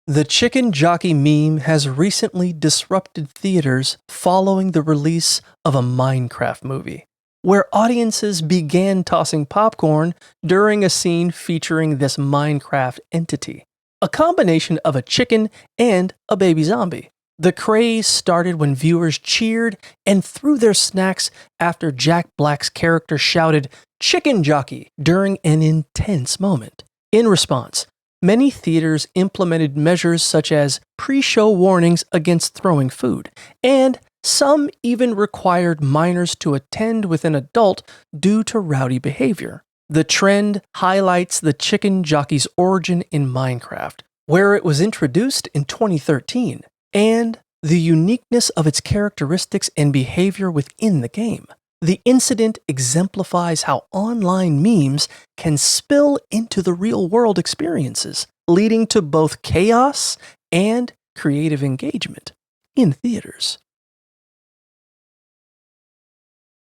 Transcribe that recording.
The chicken jockey meme has recently disrupted theaters following the release of a Minecraft movie, where audiences began tossing popcorn during a scene featuring this Minecraft entity, a combination of a chicken and a baby zombie. The craze started when viewers cheered and threw their snacks after Jack Black's character shouted, "Chicken jockey," during an intense moment. In response, many theaters implemented measures such as pre-show warnings against throwing food, and some even required minors to attend with an adult due to rowdy behavior. The trend highlights the chicken jockey's origin in Minecraft, where it was introduced in 2013, and the uniqueness of its characteristics and behavior within the game. The incident exemplifies how online memes can spill into the real-world experiences, leading to both chaos and creative engagement in theaters.